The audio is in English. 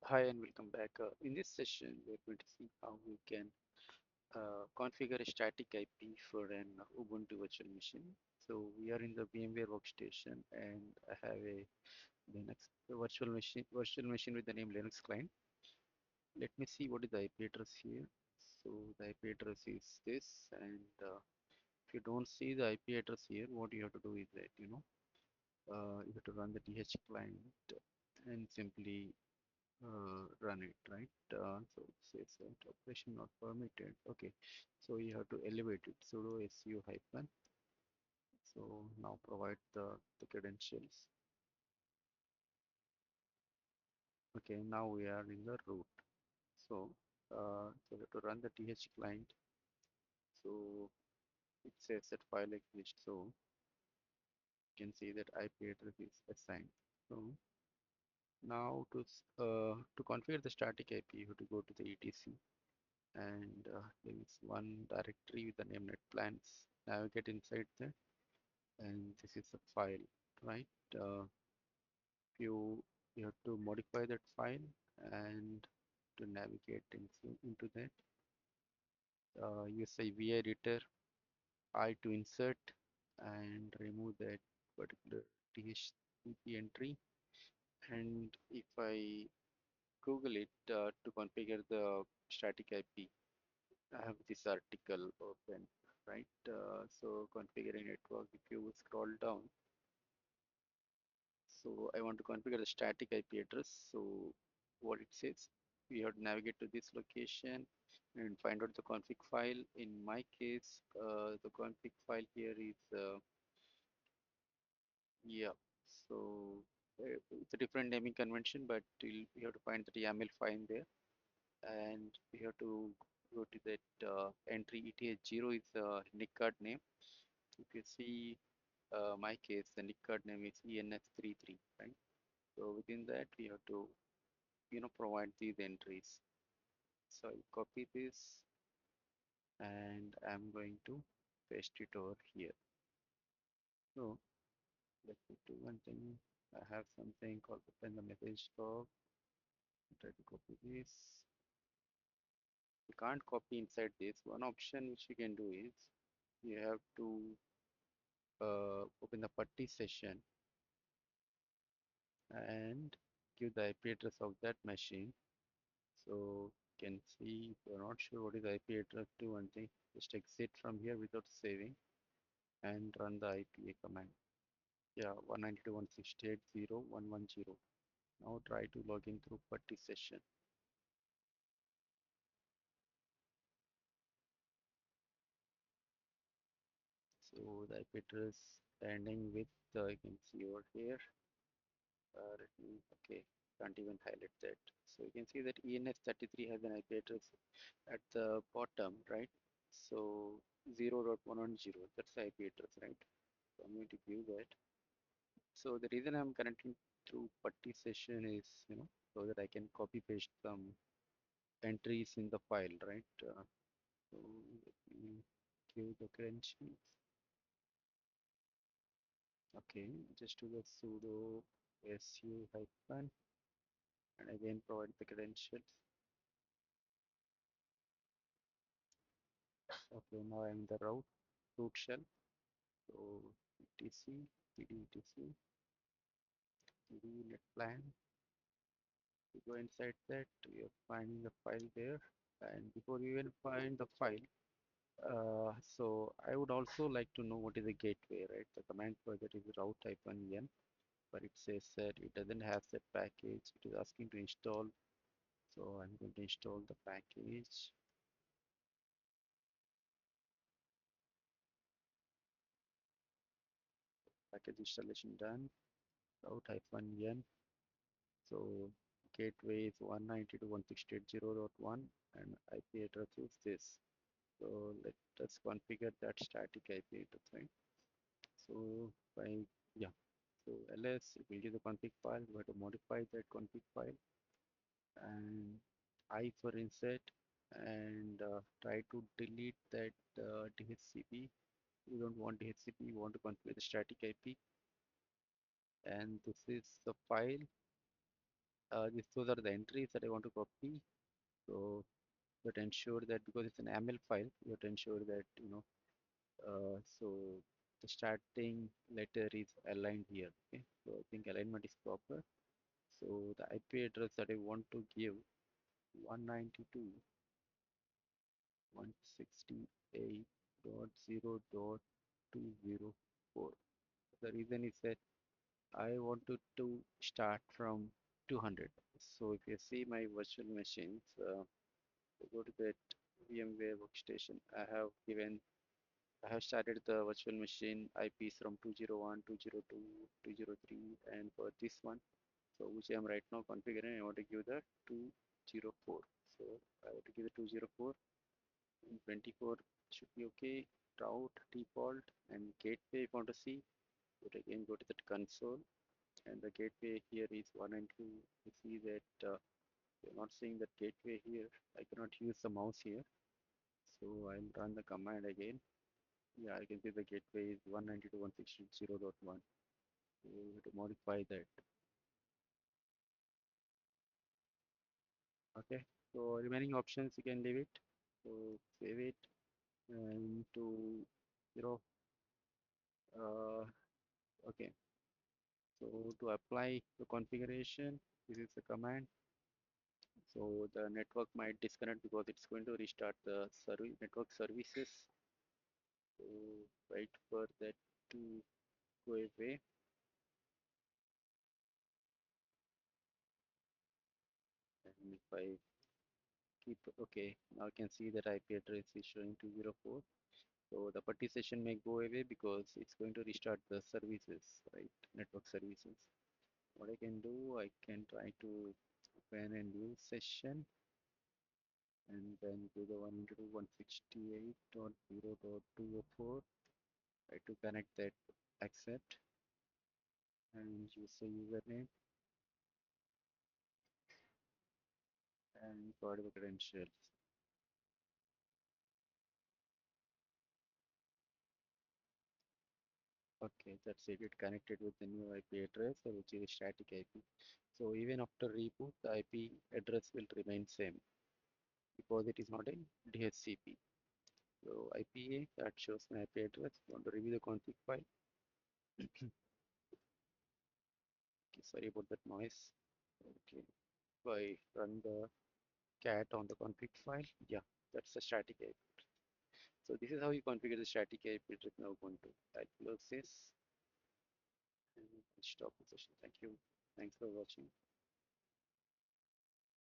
Hi, and welcome back. In this session, we're going to see how we can configure a static IP for an Ubuntu virtual machine. So we are in the VMware workstation, and I have a Linux virtual machine with the name Linux client. Let me see what is the IP address here. So the IP address is this, and if you don't see the IP address here, what you have to do is that you have to run the DH client and simply run it, right? So it says that operation not permitted. Okay, so you have to elevate it, sudo su hyphen. So now provide the credentials. Okay, now we are in the root. So so we have to run the th client. So it says that file exists. So you can see that IP address is assigned. So now to configure the static IP, you have to go to the etc, and there is one directory with the name netplans. Navigate inside there, and this is a file, right? uh, you have to modify that file and to navigate into that, use a v editor I to insert and remove that particular dhcp entry. And if I google it to configure the static IP, I have this article open, right? So configuring network, if you scroll down, so I want to configure the static IP address. So what it says, we have to navigate to this location and find out the config file. In my case, the config file here is yeah. So it's a different naming convention, but you have to find the YAML file there, and we have to go to that entry ETH0 is the NIC card name. If you see my case, the NIC card name is ENS33, right? So within that, we have to provide these entries. So I'll copy this and I'm going to paste it over here. So let me do one thing. I have something called open the message log. Try to copy this. You can't copy inside this. One option which you can do is you have to open the putty session and give the IP address of that machine. So you can see if you're not sure what is the IP address, do one thing, just exit from here without saving and run the IPA command. Yeah, 192.168.0.110. Now try to log in through putty session. So the IP address ending with you can see over here. Let me, okay, can't even highlight that. So you can see that ENS33 has an IP address at the bottom, right? So 0.110, that's the IP address, right? So I'm going to view that. So the reason I'm connecting through putty session is, so that I can copy paste some entries in the file, right? So let me give the credentials. Okay, just do the sudo su hyphen and again provide the credentials. Okay, now I'm the root shell. So etc etc net plan. You go inside that, you're finding the file there, and before you even find the file, so I would also like to know what is a gateway, right? The command for that is route-n, but it says that it doesn't have that package. It is asking to install, so I'm going to install the package. Package installation done. Route-n. So gateway is 192.168.0.1 and IP address is this. So let us configure that static IP address, right? So by yeah, so ls it will give the config file. We have to modify that config file and I for insert and try to delete that dhcp. We don't want dhcp. We want to configure the static IP, and this is the file. those are the entries that I want to copy. So you have to ensure that because it's an YAML file, you have to ensure that so the starting letter is aligned here. Okay, so I think alignment is proper. So the IP address that I want to give 192.168.0.204. The reason is that I wanted to start from 200. So if you see my virtual machines, go to that VMware workstation. I have started the virtual machine IPs from 201, 202, 203, and for this one, so which I am right now configuring, I want to give the 204. So I want to give the 204 and 24 should be okay. Route default and gateway if you want to see, but again go to that console and the gateway here is 1 and 2. You see that you're not seeing that gateway here. I cannot use the mouse here, so I'll run the command again. Yeah, I can see the gateway is 192.168.0.1. So we have to modify that. Okay, so remaining options you can leave it. So save it and to you know okay. So to apply the configuration, this is the command. So the network might disconnect because it's going to restart the service network services. So wait for that to go away. And if I keep okay, now I can see that IP address is showing 204. So the party session may go away because it's going to restart the services, right? Network services. What I can do, I can try to open a new session and then do the 192.168.0.204. Try to connect that, accept, and use the username and provide the credentials. Okay, that's it. It connected with the new IP address, which is static IP. So even after reboot, the IP address will remain same because it is not a DHCP. So IPA that shows my IP address. You want to review the config file. Okay, sorry about that noise. Okay, if I run the cat on the config file, yeah, that's the static IP. So this is how you configure the static IP address in Ubuntu. I'll close this and stop the session. Thank you. Thanks for watching.